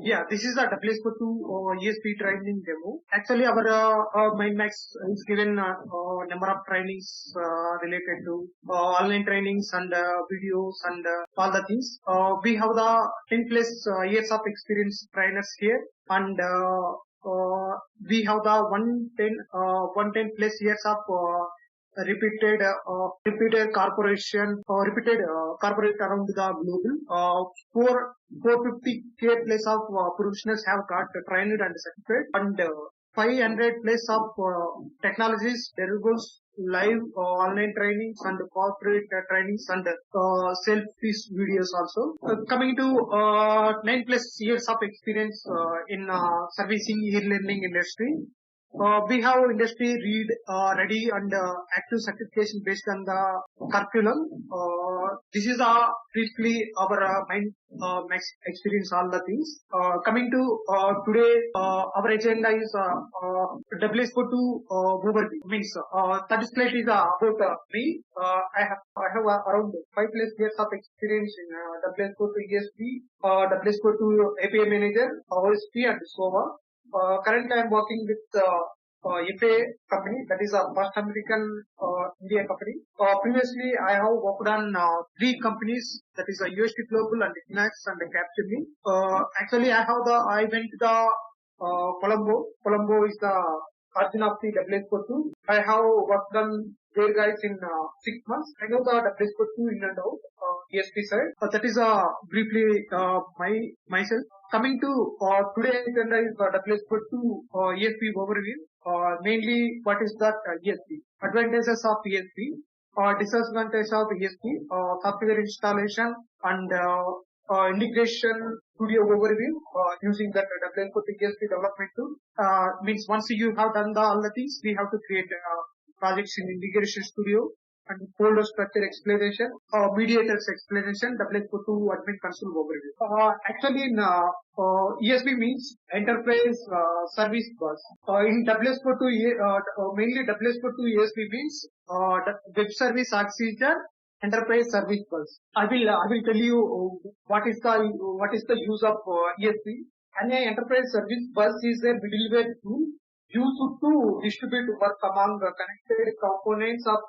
Yeah, this is the WSO2 ESP training demo. Actually, our MindMax is given number of trainings related to online trainings and videos and all the things. We have the 10 plus years of experience trainers here, and we have the 110 plus years of repeated corporate around the globe. 450k plus of professionals have got trained and certified, and 500 plus of technologies, deliverables, live online trainings and corporate trainings and self-paced videos also. Coming to 9 plus years of experience in servicing e-learning industry. We have industry ready and active certification based on the curriculum. This is briefly our max experience, all the things. Coming to today, our agenda is WSO2 overview. Means that slide is about me. I have around 5 plus years of experience in WSO2 ESP, WSO2 API Manager, OSP and SOVA. Currently, I am working with FA company, that is a first American India company. Previously, I have worked on 3 companies, that is a UST Global and Ignax and Capgemini. Actually, I went to the Colombo. Colombo is the origin of the WSO2. I have worked on there guys in 6 months. I know the WSO2 in and out, ESP side. That is briefly myself. Coming to today's agenda is WSO2 ESP overview. Mainly, what is that ESP? Advantages of ESP, disadvantages of ESP, software installation and integration studio overview using that WSO2 ESP development tool. Means once you have done all the things, we have to create projects in integration studio and folder structure explanation, mediators explanation, WSO2 admin console overview. Actually, in ESP means enterprise service bus. In WSO2, mainly WSO2 ESP means web service architecture, enterprise service bus. I will tell you what is the use of ESP. An enterprise service bus is a middleware tool used to distribute work among connected components of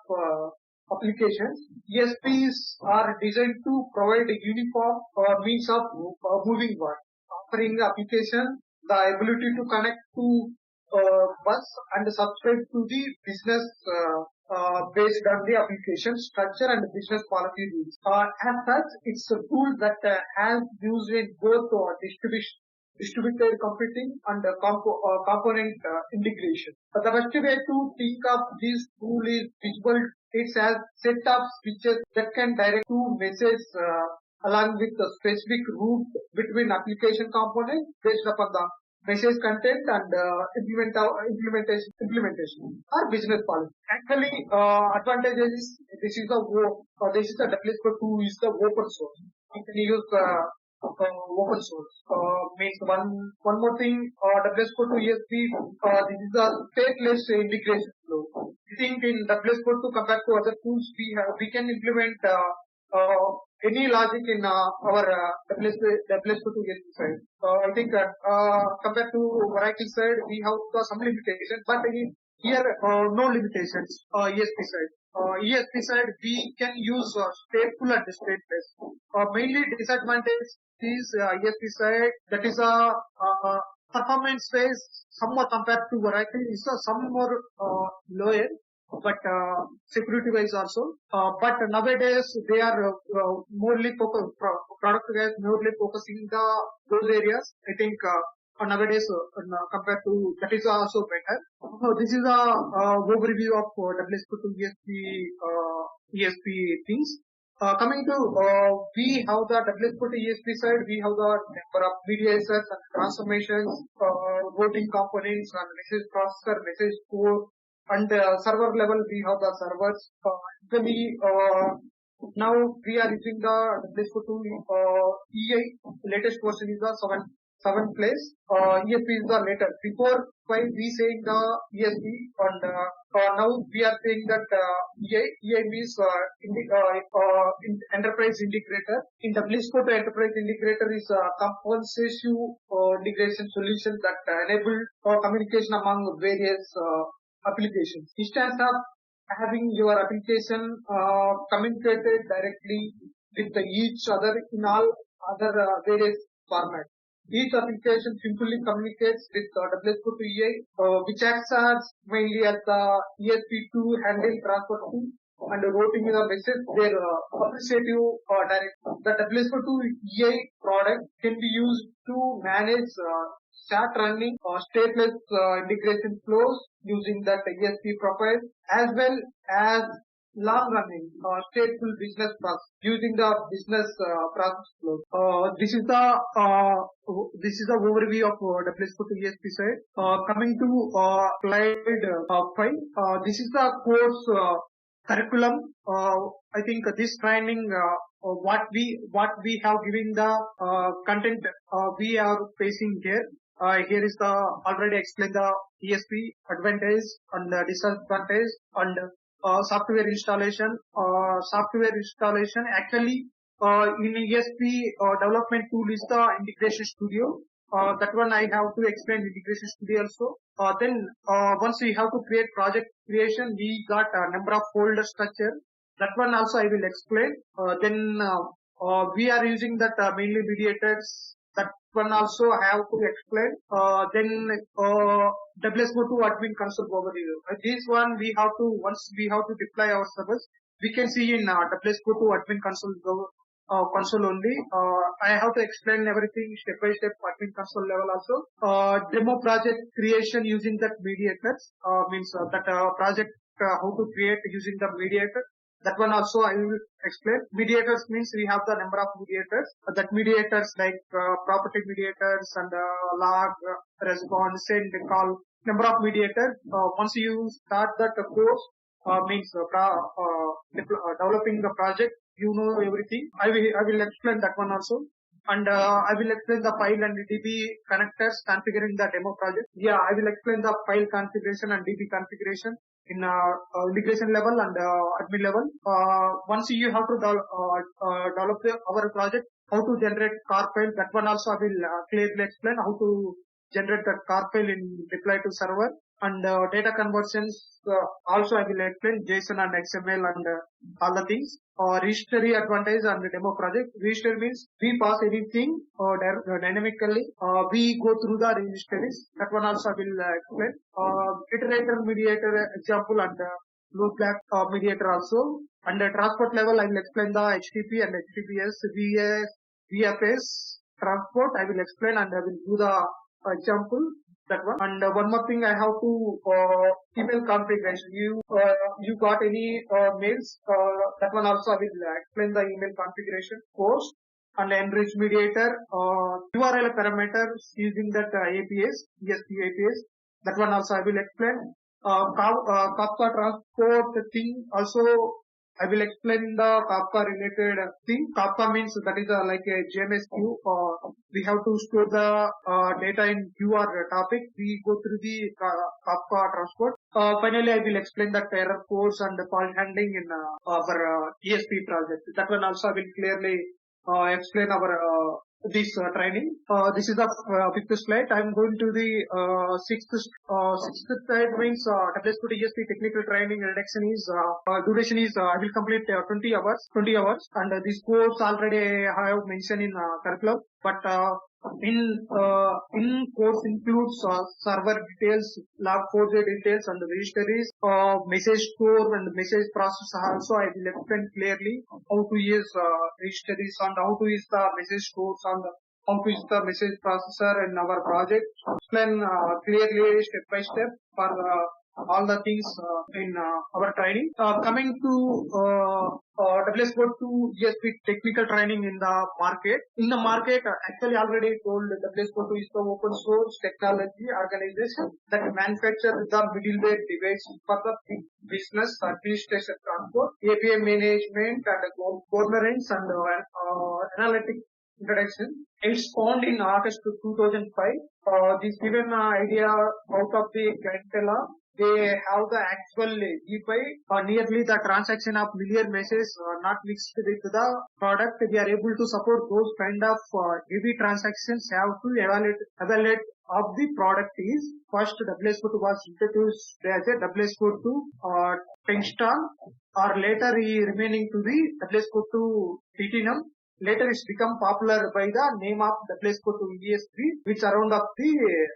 applications. ESPs are designed to provide a uniform means of moving work, offering the application the ability to connect to bus and subscribe to the business based on the application structure and business policy rules. As such, it's a tool that has used in both distributed computing and component integration. The best way to think of this tool is visual. It has set of switches that can direct to message along with the specific route between application components based upon the message content and implementation or business policy. Actually, advantages is this is the WSO2 is the open source. You can use open source. Means one more thing, WSO2 ESP, this is a stateless integration flow. I think in WSO2 compared to other tools, we can implement any logic in our WSO2 ESP side. I think compared to Oracle side, we have some limitations, but here no limitations. ESP side. ESP side, we can use stateful and stateless. Mainly disadvantage is ESP side, that is a performance wise somewhat compared to Oracle is some more lower, but security wise also. But nowadays they are morely product guys morely focusing those areas. I think nowadays compared to that is also better. So this is a overview of WSO2 ESP things. Coming to we have the WSO2 ESP side, we have the number of mediators and transformations, routing components and message processor, message core, and server level we have the servers. Now we are using the WSO2 EI latest version is the seventh place. ESP is the later. Before while we saying the ESP and now we are saying that EI means enterprise integrator. In WSO2 enterprise integrator is a comprehensive integration solution that enable communication among various applications. Instead of having your application communicated directly with each other in all other various formats. Each application simply communicates with WSO2 EI, which acts as mainly as the ESP2 handle transfer tool and routing the message their appreciative direct. The WSO2 EI product can be used to manage start running or stateless integration flows using that ESP profile as well as long running stateful business process using the business process flow. This is the overview of WSO2 ESP side. Coming to slide 5. This is the course curriculum. I think this training what we have given the content we are facing here. Here is the already explained the ESP advantage and disadvantage and software installation. Actually in ESP development tool is the integration studio. That one I have to explain integration studio also. Then once we have to create project creation, we got a number of folder structure. That one also I will explain. Then we are using that mainly mediators. That one also I have to explain. Then WSO2 admin console overview. This one we have to once we have to deploy our servers, we can see in WSO2 admin console only. I have to explain everything step by step admin console level also. Demo project creation using that mediators means that project how to create using the mediator. That one also I will explain. Mediators means we have the number of mediators. That mediators like property mediators and log, response, send, call. Number of mediators. Once you start that course means developing the project, you know everything. I will explain that one also. And I will explain the file and DB connectors configuring the demo project. Yeah, I will explain the file configuration and DB configuration in integration level and admin level. Once you have to develop our project, how to generate car file, that one also I will clearly explain how to generate that car file in deploy to server. And data conversions also I will explain JSON and XML and all the things. Registry advantage and the demo project. Registry means we pass anything dynamically. We go through the registries. That one also I will explain. Iterator mediator example and loopback mediator also. And transport level I will explain the HTTP and HTTPS, VFS transport I will explain and I will do the example. That one. And one more thing I have to email configuration. You got any mails? That one also I will explain the email configuration course and enrich mediator. URL parameters using that APIs, ESP APIs. That one also I will explain. Kafka transport thing also I will explain the Kafka related thing. Kafka means that is like a JMS queue. We have to store the data in queue or topic. We go through the Kafka transport. Finally, I will explain the error codes and the fault handling in our ESP project. That one also I will clearly explain our this training. This is the fifth slide. I am going to the sixth slide means WSO2 ESP technical training reduction is duration is I will complete 20 hours and this course already I have mentioned in curriculum, but in course includes server details, log4j details and registries, message store and message process also I will explain clearly how to use registries and how to use the message stores and how to use the message processor in our project. Explain clearly step by step for all the things in our training. Coming to WSO2 ESP technical training in the market. In the market, actually already told WSO2 is the open source technology organization that manufactures the middleware device for the business administration transport, API management and governance and analytics introduction. It's formed in August 2005. This given idea out of the clientele. They have the actual EPI nearly the transaction of million messages not mixed with the product. We are able to support those kind of heavy transactions. Have to evaluate of the product is first WS42 was introduced as a WS42 Tengstar, or later remaining to the WS42 Platinum. Later it's become popular by the name of WS42 ESP, which around of the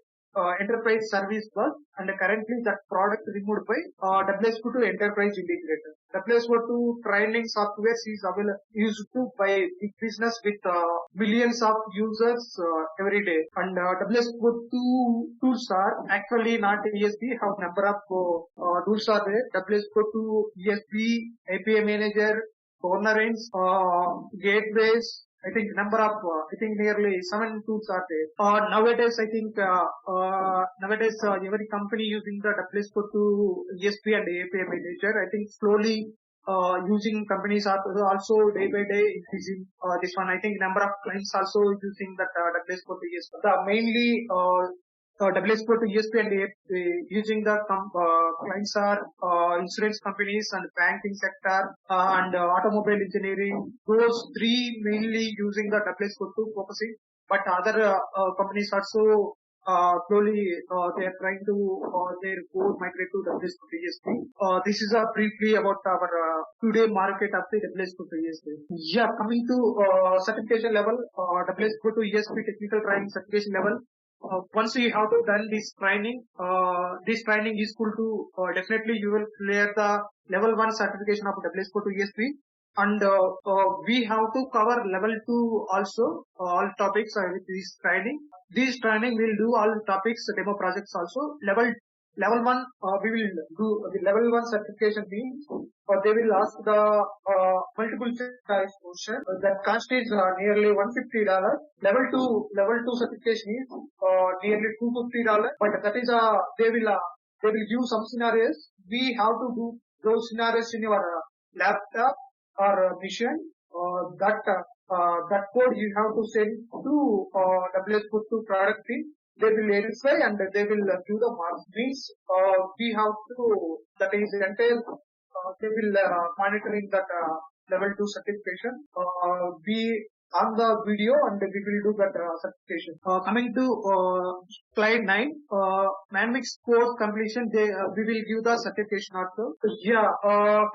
enterprise service bus, and currently that product removed by WS42 Enterprise Integrator. WS42 training software is used to by big business with millions of users every day. And WS42 tools are actually not ESP, have number of tools are there. WS42 ESP, API Manager, cornerings, gateways. I think number of, I think nearly 7 tools are there. Nowadays, I think, every company using the WS42 ESP and API Manager, I think slowly, using companies are also day by day increasing, this one. I think number of clients also using that, WS42 ESP. The mainly, WS42 ESP and using the clients are insurance companies and banking sector and automobile engineering. Those three mainly using the WS42 focusing, but other companies also slowly they are trying to their core migrate to WS42 ESP. This is briefly about our today market of the WS42 ESP. Yeah, coming to certification level, WS42 ESP technical training certification level. Once you have to done this training is cool to definitely you will clear the level 1 certification of WS42 ESP, and we have to cover level 2 also all topics with this training. This training will do all topics, demo projects also. Level 1 we will do the level 1 certification means they will ask the multiple choice question that cost is nearly $150. Level 2 certification is nearly $250, but that is they will give some scenarios. We have to do those scenarios in your laptop or machine. That code you have to send to WS42 product team. They will verify and they will do the marks. Means we have to, that is entire, they will monitoring that level 2 certification. We on the video and we will do that certification. Coming to slide 9, Manmix course completion, we will give the certification also. Yeah,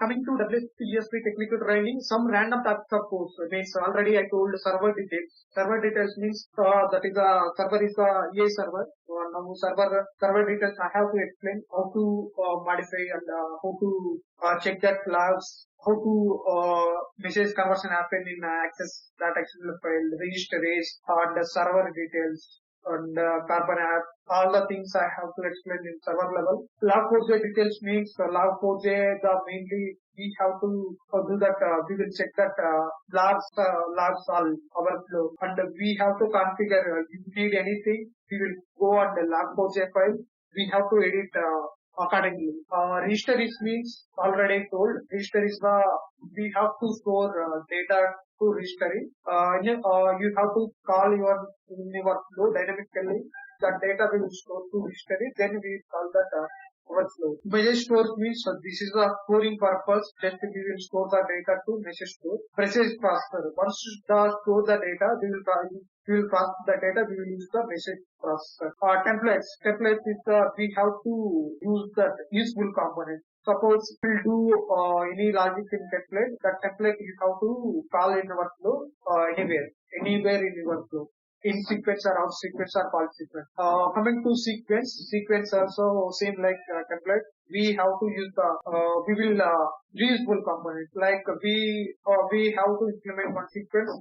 coming to WSP technical training, some random types of course means already I told server details. Server details means that is a server is a EA server. Now server details I have to explain how to modify and how to check that logs, how to message conversion happen in access that XML file, register is, and the server details and Carbon app. All the things I have to explain in server level. Log4j details means Log4j the mainly we have to do that. We will check that logs all overflow, and we have to configure. If you need anything, we will go on the Log4j file. We have to edit accordingly. Register is means already told. Register is the we have to store data to register it. You have to call your flow dynamically. That data will store to register it. Then we call that overflow. Message store means this is the storing purpose. Just we will store the data to message store. Message processor. Once the store the data, we will process the data. We will use the message processor. Templates. Templates is we have to use that useful component. Suppose we'll do any logic in template. That template you have to call in our flow anywhere in your flow. In sequence or out sequence or call sequence. Coming to sequence also same like template. We have to use the we will reusable component. Like we have to implement one sequence,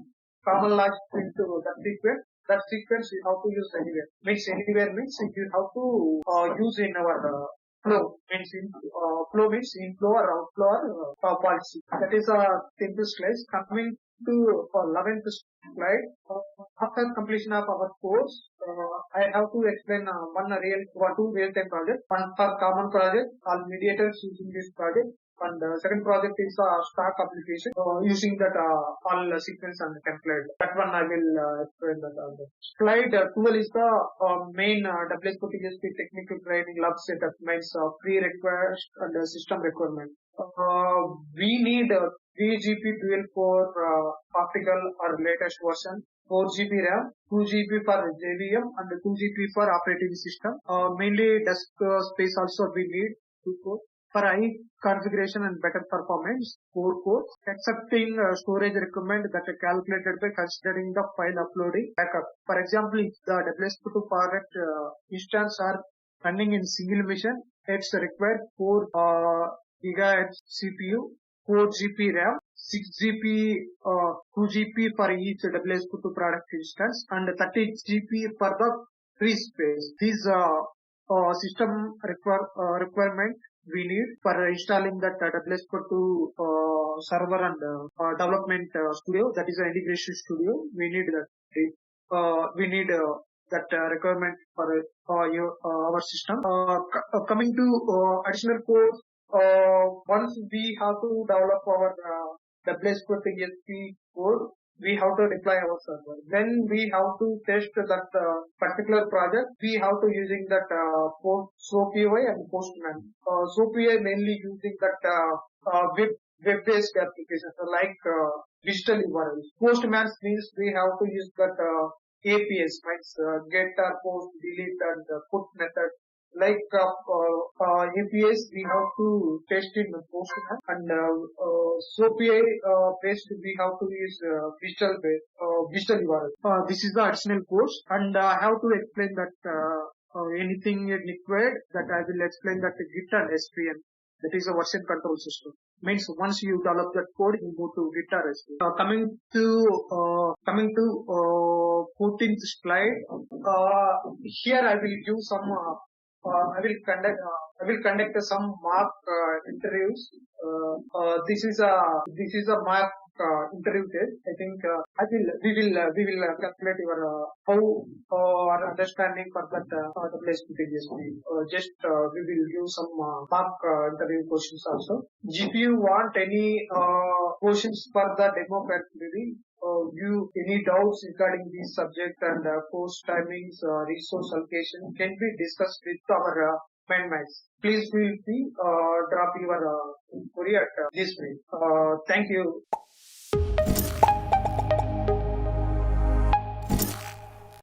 common logic into that sequence. That sequence you have to use anywhere. Anywhere means you have to use in our flow. Flow means inflow or outflow or policy. That is a simple slide. Coming to 11th slide. After completion of our course, I have to explain two real-time projects. One for common project, all mediators using this project. And second project is Stack application using that all sequence and template. That one I will explain that. Slide 12 is the main WSO2TSP technical training lab setup, means pre-request and system requirement. We need 3 GB dual core optical or latest version, 4 GB RAM, 2 GB for JVM and 2 GB for operating system. Mainly disk space also we need 2 core. For high configuration and better performance, 4 cores. Accepting storage requirement that are calculated by considering the file uploading backup. For example, if the WSO2 product instance are running in single machine, it's required 4 GHz CPU, 4 GB RAM, 6 GB, 2 GB for each WSO2 product instance, and 30 GB for the free space. These system requirement we need for installing that WSO2 server and development studio, that is an integration studio. We need that. We need that requirement for our system. Coming to additional course, once we have to develop our WSO2TSP code, we have to deploy our server. Then we have to test that particular project. We have to using that SOAP-UI and Postman. SOAP-UI mainly using that web-based applications like digital URLs. Postman means we have to use that APIs, means get, post, delete, and put method. Like APIs, we have to test in Postman, and SOAP-UI based we have to use digital URL. This is the additional course, and I have to explain that anything required, that I will explain that Git and SVN. That is a version control system. Means once you develop that code, you go to Git or SVN. Coming to 14th slide. Here I will give some. I will conduct some mock interviews. This is a mock interview test. I think we will calculate your how our understanding for that WSO2TSP. We will give some mock interview questions also. If you want any questions for the demo facility, you any doubts regarding this subject and course timings, resource allocation can be discussed with our mates. Please feel free drop your query at this way. Thank you.